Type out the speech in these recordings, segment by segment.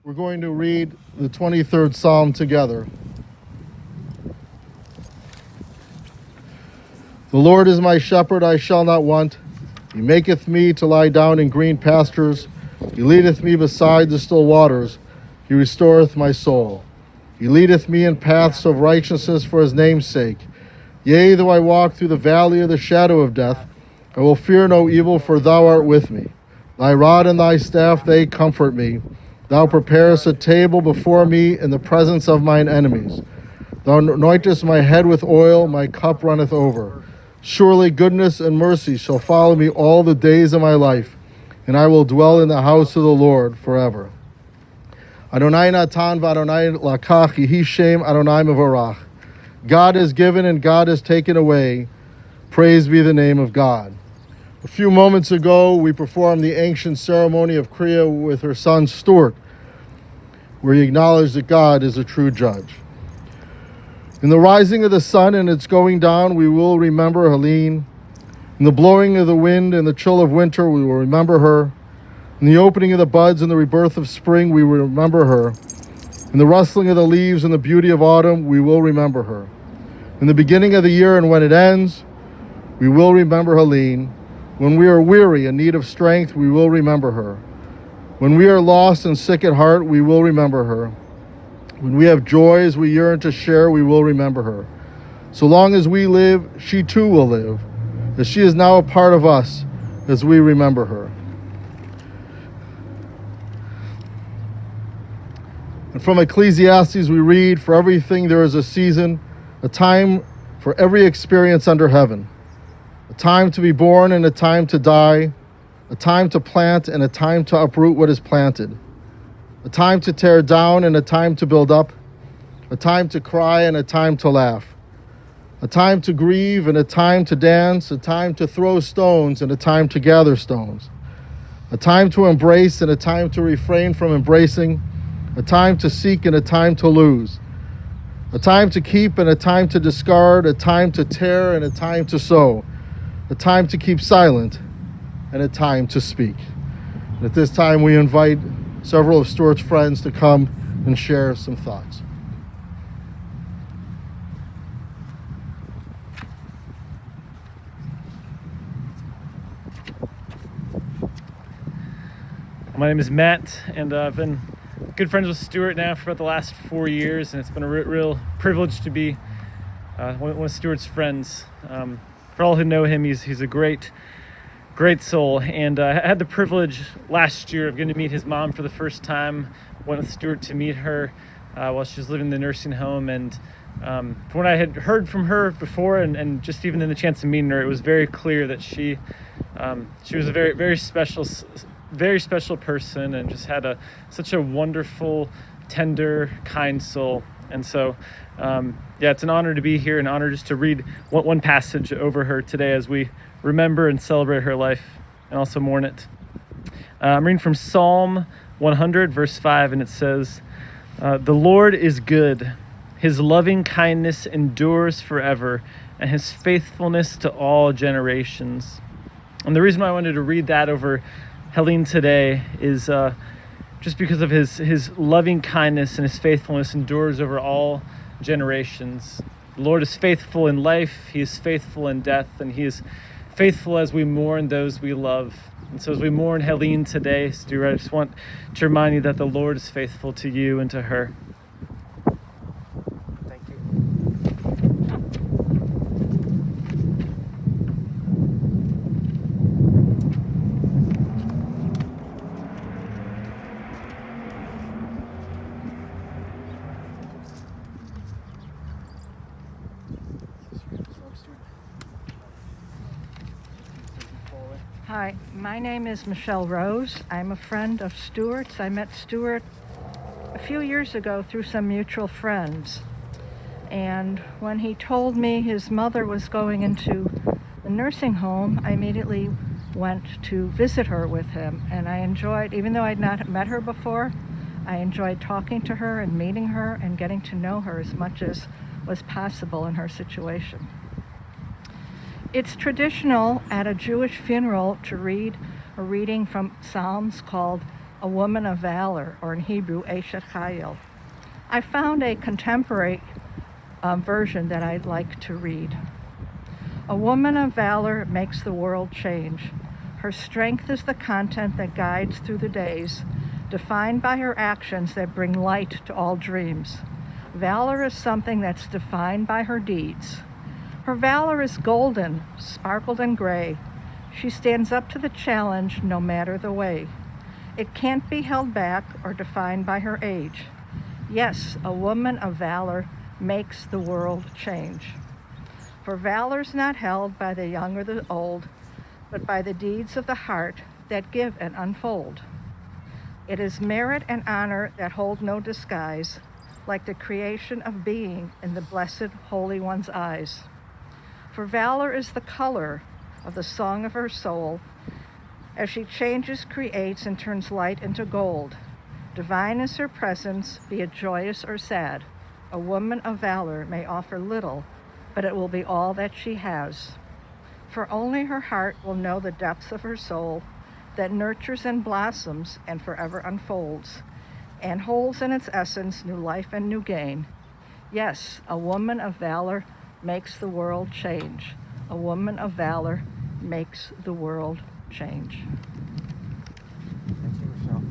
We're going to read the 23rd Psalm together. The Lord is my shepherd, I shall not want. He maketh me to lie down in green pastures. He leadeth me beside the still waters. He restoreth my soul. He leadeth me in paths of righteousness for his name's sake. Yea, though I walk through the valley of the shadow of death, I will fear no evil, for thou art with me. Thy rod and thy staff, they comfort me. Thou preparest a table before me in the presence of mine enemies. Thou anointest my head with oil, my cup runneth over. Surely goodness and mercy shall follow me all the days of my life, and I will dwell in the house of the Lord forever. Adonai natan v'Adonai lakach, yehi shem Adonai mevorach. God has given and God has taken away. Praise be the name of God. A few moments ago, we performed the ancient ceremony of Kriya with her son Stuart, where he acknowledged that God is a true judge. In the rising of the sun and its going down, we will remember Helene. In the blowing of the wind and the chill of winter, we will remember her. In the opening of the buds and the rebirth of spring, we will remember her. In the rustling of the leaves and the beauty of autumn, we will remember her. In the beginning of the year and when it ends, we will remember Helene. When we are weary and need of strength, we will remember her. When we are lost and sick at heart, we will remember her. When we have joys we yearn to share, we will remember her. So long as we live, she too will live, as she is now a part of us as we remember her. And from Ecclesiastes we read, for everything there is a season, a time for every experience under heaven. A time to be born and a time to die, a time to plant and a time to uproot what is planted, a time to tear down and a time to build up, a time to cry and a time to laugh, a time to grieve and a time to dance, a time to throw stones and a time to gather stones, a time to embrace and a time to refrain from embracing, a time to seek and a time to lose, a time to keep and a time to discard, a time to tear and a time to sow, a time to keep silent, and a time to speak. And at this time, we invite several of Stuart's friends to come and share some thoughts. My name is Matt, and I've been good friends with Stuart now for about the last 4 years, and it's been a real privilege to be one of Stuart's friends. For all who know him, he's a great soul, and I had the privilege last year of getting to meet his mom for the first time. Went with Stuart to meet her while she was living in the nursing home, and from what I had heard from her before, and just even in the chance of meeting her, it was very clear that she was a very special person, and just had such a wonderful, tender, kind soul. And so, it's an honor to be here, an honor just to read one passage over her today as we remember and celebrate her life and also mourn it. I'm reading from Psalm 100, verse 5, and it says, "The Lord is good. His loving kindness endures forever, and his faithfulness to all generations." And the reason why I wanted to read that over Helene today is just because of his loving kindness and his faithfulness endures over all generations. The Lord is faithful in life, he is faithful in death, and he is faithful as we mourn those we love. And so as we mourn Helene today, Stuart, I just want to remind you that the Lord is faithful to you and to her. Thank you. Hi, my name is Michelle Rose. I'm a friend of Stuart's. I met Stuart a few years ago through some mutual friends. And when he told me his mother was going into the nursing home, I immediately went to visit her with him. And I enjoyed, even though I'd not met her before, I enjoyed talking to her and meeting her and getting to know her as much as was possible in her situation. It's traditional at a Jewish funeral to read a reading from Psalms called a woman of valor, or in Hebrew, Eshet Chayil. I found a contemporary version that I'd like to read. A woman of valor makes the world change. Her strength is the content that guides through the days, defined by her actions that bring light to all dreams. Valor is something that's defined by her deeds. Her valor is golden, sparkled and gray. She stands up to the challenge no matter the way. It can't be held back or defined by her age. Yes, a woman of valor makes the world change. For valor's not held by the young or the old, but by the deeds of the heart that give and unfold. It is merit and honor that hold no disguise, like the creation of being in the blessed Holy One's eyes. For valor is the color of the song of her soul, as she changes, creates, and turns light into gold. Divine is her presence, be it joyous or sad. A woman of valor may offer little, but it will be all that she has. For only her heart will know the depths of her soul, that nurtures and blossoms and forever unfolds, and holds in its essence new life and new gain. Yes, a woman of valor makes the world change. A woman of valor makes the world change. Thank you, Michelle.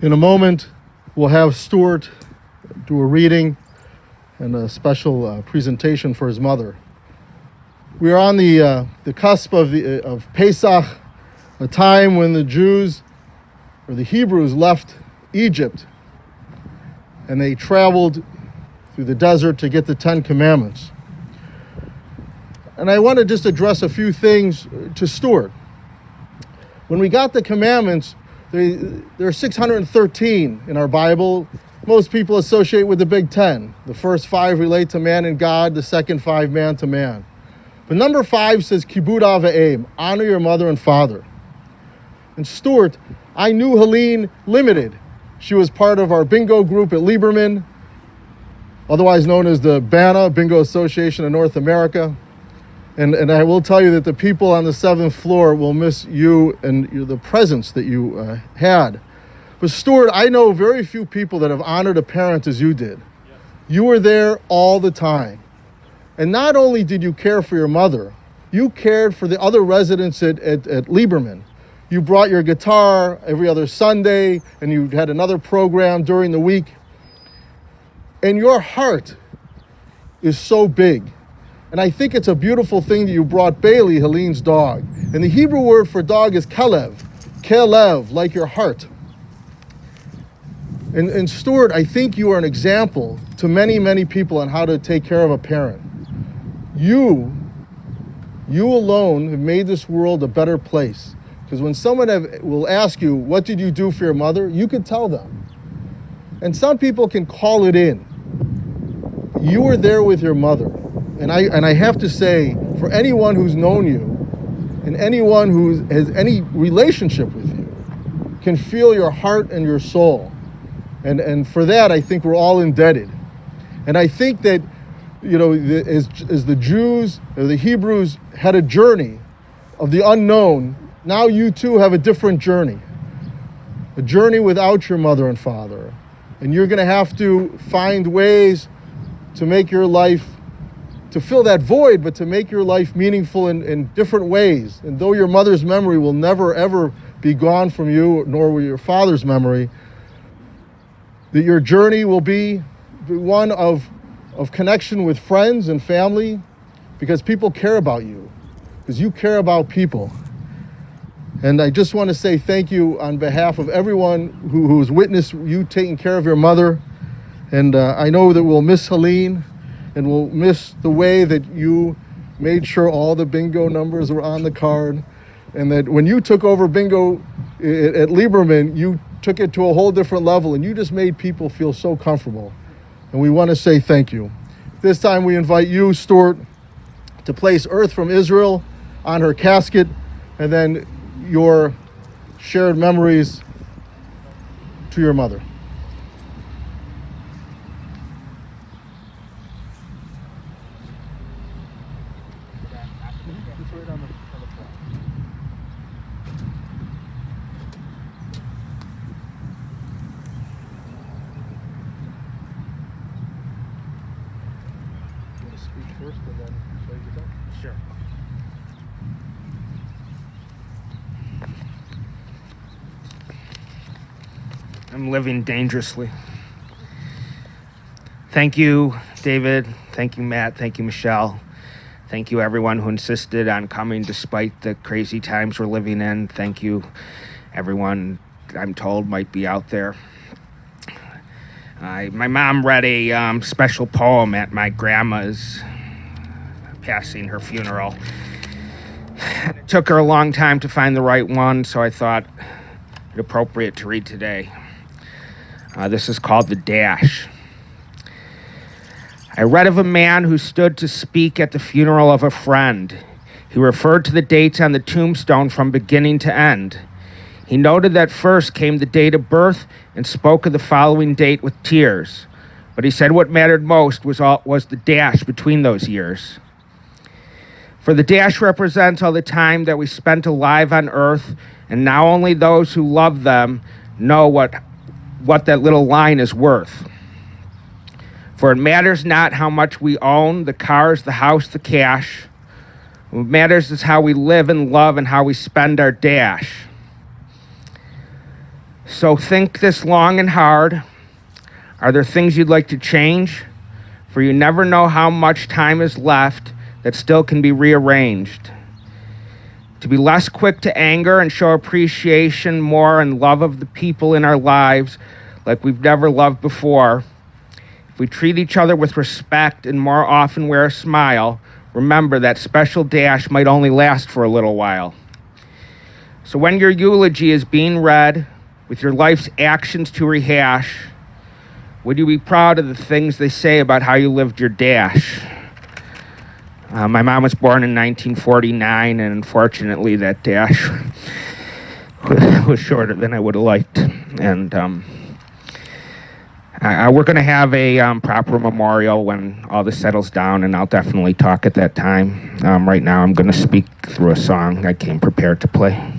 In a moment, we'll have Stuart do a reading and a special presentation for his mother. We are on the cusp of Pesach, a time when the Jews or the Hebrews left Egypt and they traveled through the desert to get the 10 Commandments. And I want to just address a few things to Stuart. When we got the commandments, there are 613 in our Bible. Most people associate with the Big Ten. The first 5 relate to man and God, the second 5 man to man. But number 5 says, Kibud Av V'Em, honor your mother and father. And Stuart, I knew Helene Limited. She was part of our bingo group at Lieberman, otherwise known as the BANA, Bingo Association of North America. And I will tell you that the people on the 7th floor will miss you and the presence that you had. But Stuart, I know very few people that have honored a parent as you did. Yes. You were there all the time. And not only did you care for your mother, you cared for the other residents at Lieberman. You brought your guitar every other Sunday, and you had another program during the week. And your heart is so big. And I think it's a beautiful thing that you brought Bailey, Helene's dog. And the Hebrew word for dog is kelev, like your heart. And Stuart, I think you are an example to many, many people on how to take care of a parent. You alone have made this world a better place. Because when someone will ask you, what did you do for your mother? You could tell them. And some people can call it in. You were there with your mother. And I have to say, for anyone who's known you, and anyone who has any relationship with you, can feel your heart and your soul. And for that, I think we're all indebted. And I think that, as the Jews or the Hebrews had a journey of the unknown, now you too have a different journey. A journey without your mother and father. And you're going to have to find ways to make your life, to fill that void, but to make your life meaningful in different ways. And though your mother's memory will never, ever be gone from you, nor will your father's memory, that your journey will be one of connection with friends and family, because people care about you, because you care about people. And I just want to say thank you on behalf of everyone who's witnessed you taking care of your mother. And I know that we'll miss Helene, and we'll miss the way that you made sure all the bingo numbers were on the card, and that when you took over bingo at Lieberman, you took it to a whole different level, and you just made people feel so comfortable. And we want to say thank you. This time we invite you, Stuart, to place Earth from Israel on her casket, and then your shared memories to your mother. first and then show you guitar. Sure. I'm living dangerously. Thank you, David. Thank you, Matt. Thank you, Michelle. Thank you, everyone who insisted on coming despite the crazy times we're living in. Thank you, everyone I'm told might be out there. My mom read a special poem at my grandma's passing her funeral. It took her a long time to find the right one, so I thought it appropriate to read today. This is called The Dash. I read of a man who stood to speak at the funeral of a friend. He referred to the dates on the tombstone from beginning to end. He noted that first came the date of birth and spoke of the following date with tears. But he said what mattered most was the dash between those years. For the dash represents all the time that we spent alive on earth, and now only those who love them know what that little line is worth. For it matters not how much we own, the cars, the house, the cash. What matters is how we live and love and how we spend our dash. So think this long and hard. Are there things you'd like to change? For you never know how much time is left that still can be rearranged. To be less quick to anger and show appreciation more and love of the people in our lives like we've never loved before. If we treat each other with respect and more often wear a smile, remember that special dash might only last for a little while. So when your eulogy is being read, with your life's actions to rehash, would you be proud of the things they say about how you lived your dash? My mom was born in 1949, and unfortunately that dash was shorter than I would have liked. And we're going to have a proper memorial when all this settles down, and I'll definitely talk at that time. Right now I'm going to speak through a song I came prepared to play.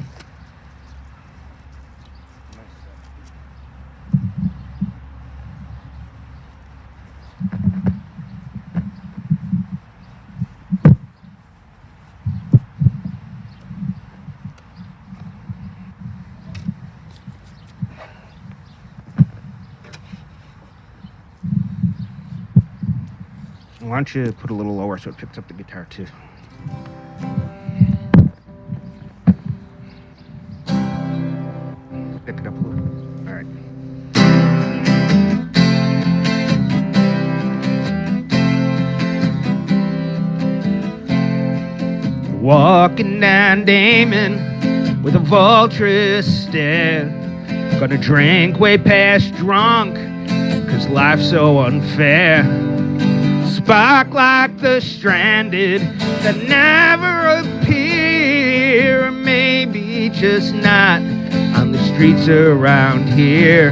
Why don't you put a little lower so it picks up the guitar too? Pick it up a little. All right. Walking down Damon with a vulturous stare. Gonna drink way past drunk, 'cause life's so unfair. Spark like the stranded that never appear, or maybe just not on the streets around here.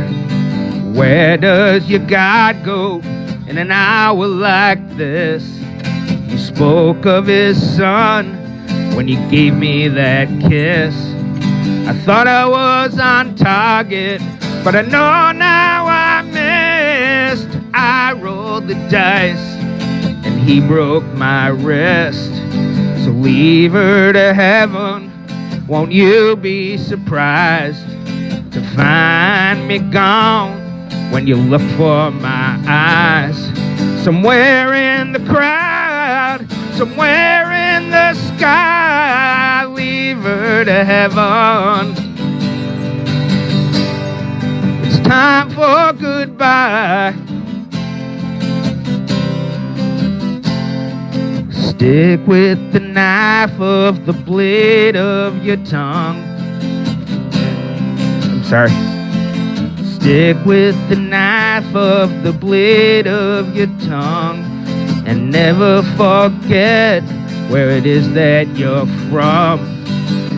Where does your God go in an hour like this? You spoke of his son when you gave me that kiss. I thought I was on target, but I know now I missed. I rolled the dice and he broke my wrist. So leave her to heaven. Won't you be surprised to find me gone when you look for my eyes? Somewhere in the crowd, somewhere in the sky, leave her to heaven. It's time for goodbye. Stick with the knife of the blade of your tongue. I'm sorry. Stick with the knife of the blade of your tongue, and never forget where it is that you're from.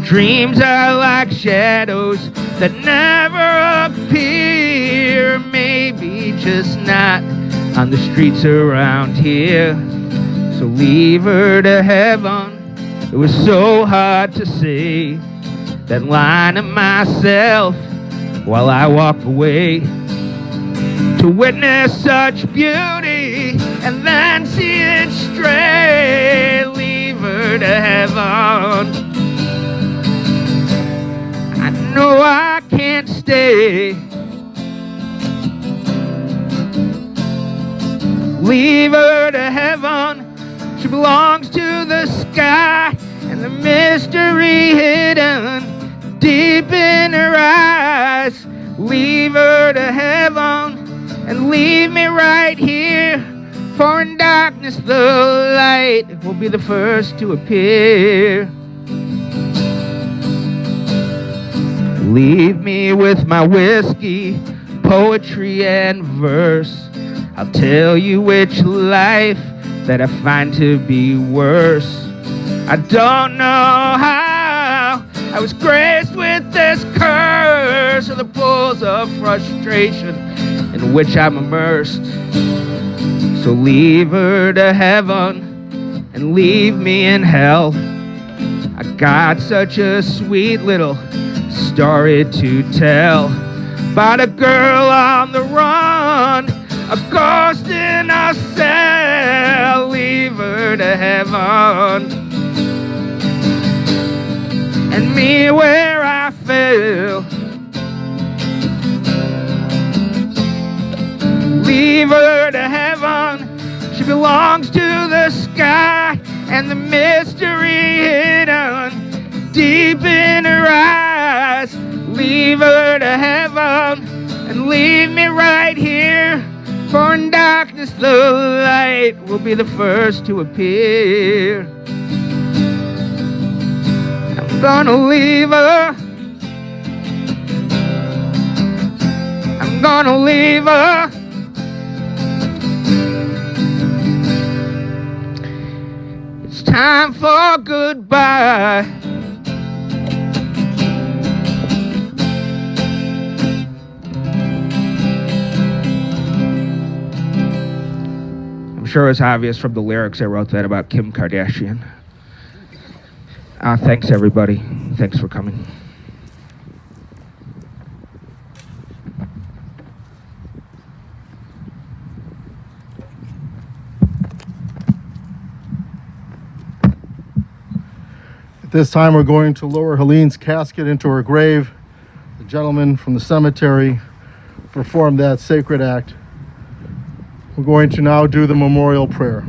Dreams are like shadows that never appear, maybe just not on the streets around here. So leave her to heaven. It was so hard to say that line of myself while I walk away. To witness such beauty and then see it stray, leave her to heaven. I know I can't stay. Leave her to heaven. She belongs to the sky and the mystery hidden deep in her eyes. Leave her to heaven and leave me right here, for in darkness the light will be the first to appear. Leave me with my whiskey, poetry and verse. I'll tell you which life that I find to be worse. I don't know how I was graced with this curse of the pools of frustration in which I'm immersed. So leave her to heaven and leave me in hell. I got such a sweet little story to tell about a girl on the run, a ghost in a cell. Leave her to heaven and me where I fell. Leave her to heaven. She belongs to the sky and the mystery hidden deep in her eyes. Leave her to heaven and leave me right here, for in darkness the light will be the first to appear. I'm gonna leave her. I'm gonna leave her. It's time for goodbye. I'm sure it's obvious from the lyrics I wrote that about Kim Kardashian. Thanks, everybody. Thanks for coming. At this time, we're going to lower Helene's casket into her grave. The gentleman from the cemetery performed that sacred act. We're going to now do the memorial prayer.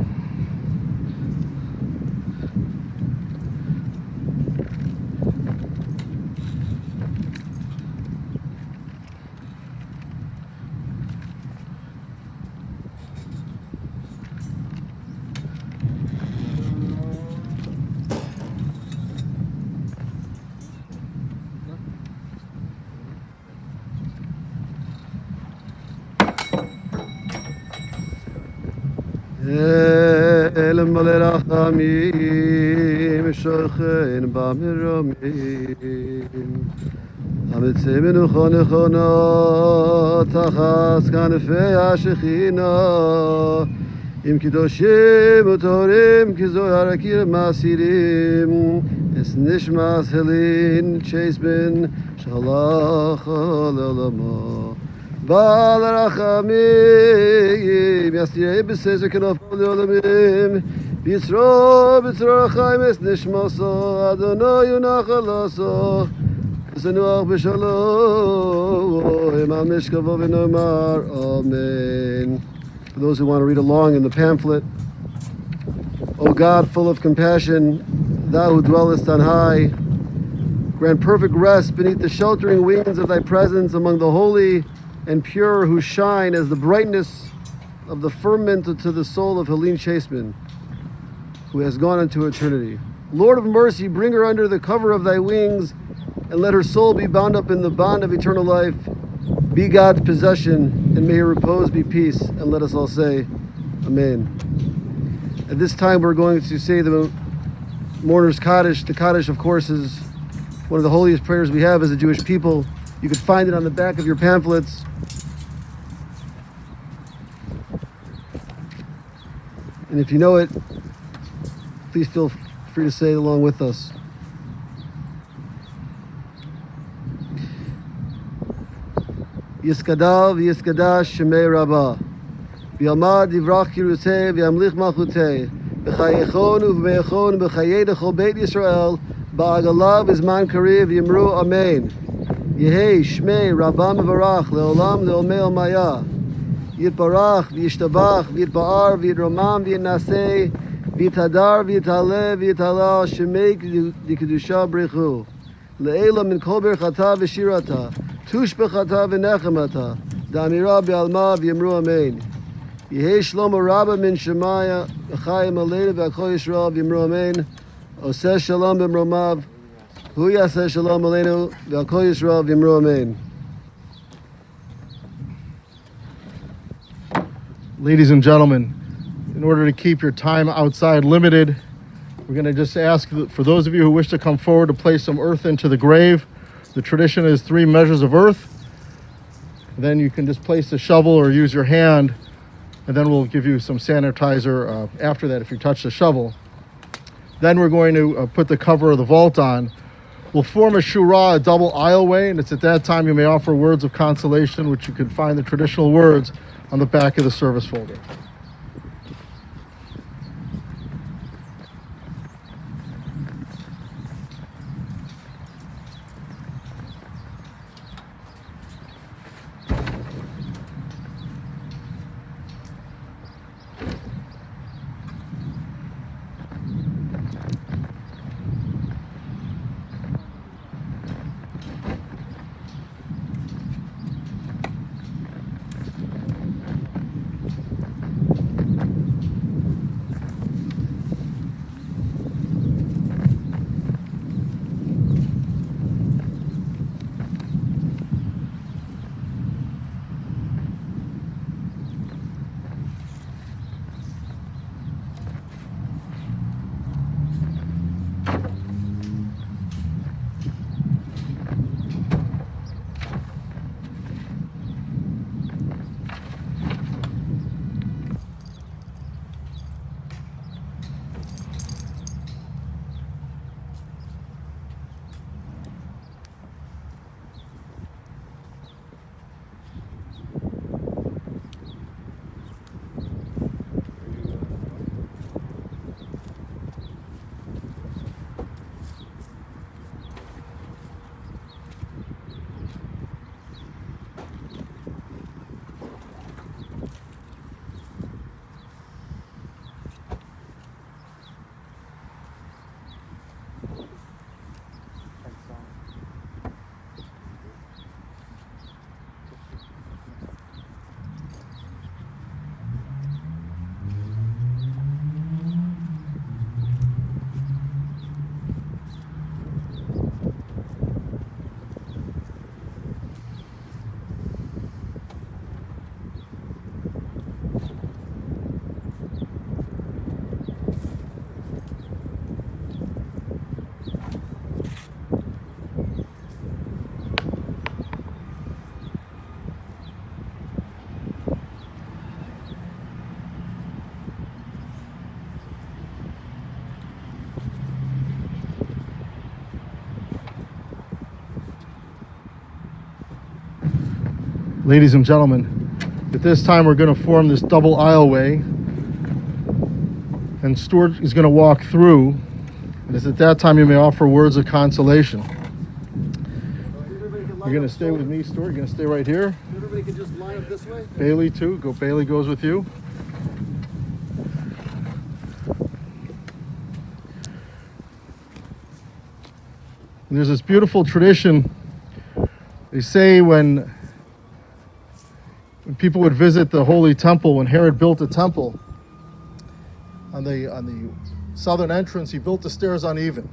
El Malerachamim Shochen Bamiramim Amitsemenu Chonechona Tachas Kanefei Ashechina Im Kidoshim Utorim Kizohar Akir Masirim Es Nishmas Helene Chaseman Shalach Al-Olamah Baal Rachamim Yastirei B'Sezer Kenofol Yolamim B'Yitzro Chaim Es Nishmaso Adonai Yunachalaso Zenuach B'Shalom Al Mishkavo V'Nomar Amen. For those who want to read along in the pamphlet, O God, full of compassion, Thou who dwellest on high, grant perfect rest beneath the sheltering wings of Thy presence among the holy and pure who shine as the brightness of the firmament to the soul of Helene Chaseman, who has gone into eternity. Lord of mercy, bring her under the cover of Thy wings, and let her soul be bound up in the bond of eternal life. Be God's possession, and may her repose be peace. And let us all say, Amen. At this time, we're going to say the mourner's Kaddish. The Kaddish, of course, is one of the holiest prayers we have as a Jewish people. You can find it on the back of your pamphlets. And if you know it, please feel free to say it along with us. Yiskadav Yiskadash Shemei Rabbah. V'yamad divrach kirutei v'yamlich malchutei. B'chayechon u'v'meichon b'chayei dechol Beit Yisrael ba'agalav v'zman kariv yimru amen. Yehei shmei rabam v'varach leolam leolmei olmaya. Yitbarach v'yishtabach v'yitba'ar v'yitromam v'yitnasei v'yitadar v'yitale v'yitalal shemei d'kedusha b'rechu. Le'ela min kol berchata v'shirata tush b'chata v'nechemata da'amira b'alma v'yimru amen. Yehei shlomo rabba min shemaya v'chayim aleinu v'akol Yisrael v'yimru amen. Oseh shalom b'mromav hu yaseh shalom aleinu v'akol Yisrael v'yimru amen. Ladies and gentlemen, in order to keep your time outside limited, we're going to just ask for those of you who wish to come forward to place some earth into the grave. The tradition is 3 measures of earth. Then you can just place the shovel or use your hand, and then we'll give you some sanitizer after that if you touch the shovel. Then we're going to put the cover of the vault on. We'll form a shura, a double aisleway, and it's at that time you may offer words of consolation, which you can find the traditional words on the back of the service folder. Ladies and gentlemen, at this time we're going to form this double aisleway, and Stuart is going to walk through, and it's at that time you may offer words of consolation. You're going to stay with me, Stuart. You're going to stay right here. Everybody can just line up this way. Bailey too. Bailey goes with you. And there's this beautiful tradition. They say when people would visit the Holy Temple, when Herod built the temple, on the southern entrance, he built the stairs uneven.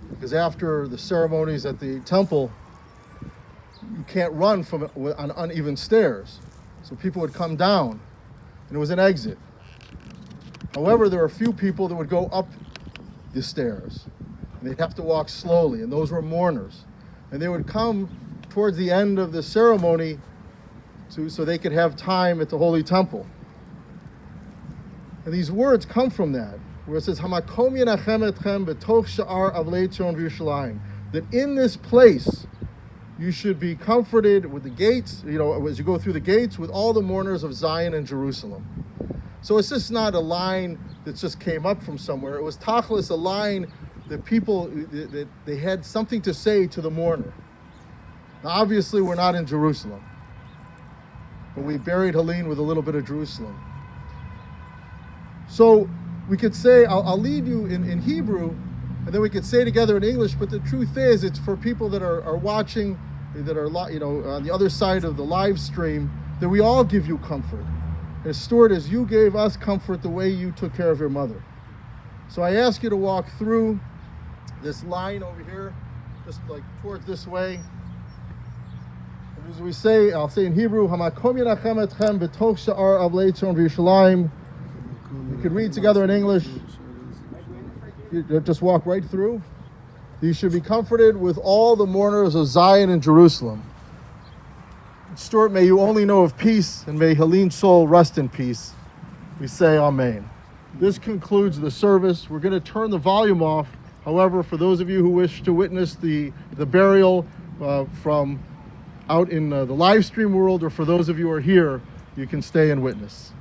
Because after the ceremonies at the temple, you can't run on uneven stairs. So people would come down, and it was an exit. However, there were a few people that would go up the stairs, and they'd have to walk slowly, and those were mourners. And they would come towards the end of the ceremony so they could have time at the Holy Temple. And these words come from that, where it says, Hamakom yenachem etchem b'toch sha'ar avlei tzion v'Yerushalayim, that in this place you should be comforted with the gates, as you go through the gates, with all the mourners of Zion and Jerusalem. So it's just not a line that just came up from somewhere. It was tachlis, a line that that they had something to say to the mourner. Now, obviously, we're not in Jerusalem, but we buried Helene with a little bit of Jerusalem. So we could say, I'll lead you in Hebrew, and then we could say together in English, but the truth is, it's for people that are watching, that are on the other side of the live stream, that we all give you comfort. As Stuart, as you gave us comfort the way you took care of your mother. So I ask you to walk through this line over here, just like towards this way. And as we say, I'll say in Hebrew, Hamakom Yenachem Etchem B'toch Sha'ar Avlei Tzon V'Yerushalayim. You can read together in English. You just walk right through. You should be comforted with all the mourners of Zion and Jerusalem. Stuart, may you only know of peace, and may Helene's soul rest in peace. We say Amen. This concludes the service. We're going to turn the volume off. However, for those of you who wish to witness the burial from out in the live stream world, or for those of you who are here, you can stay and witness.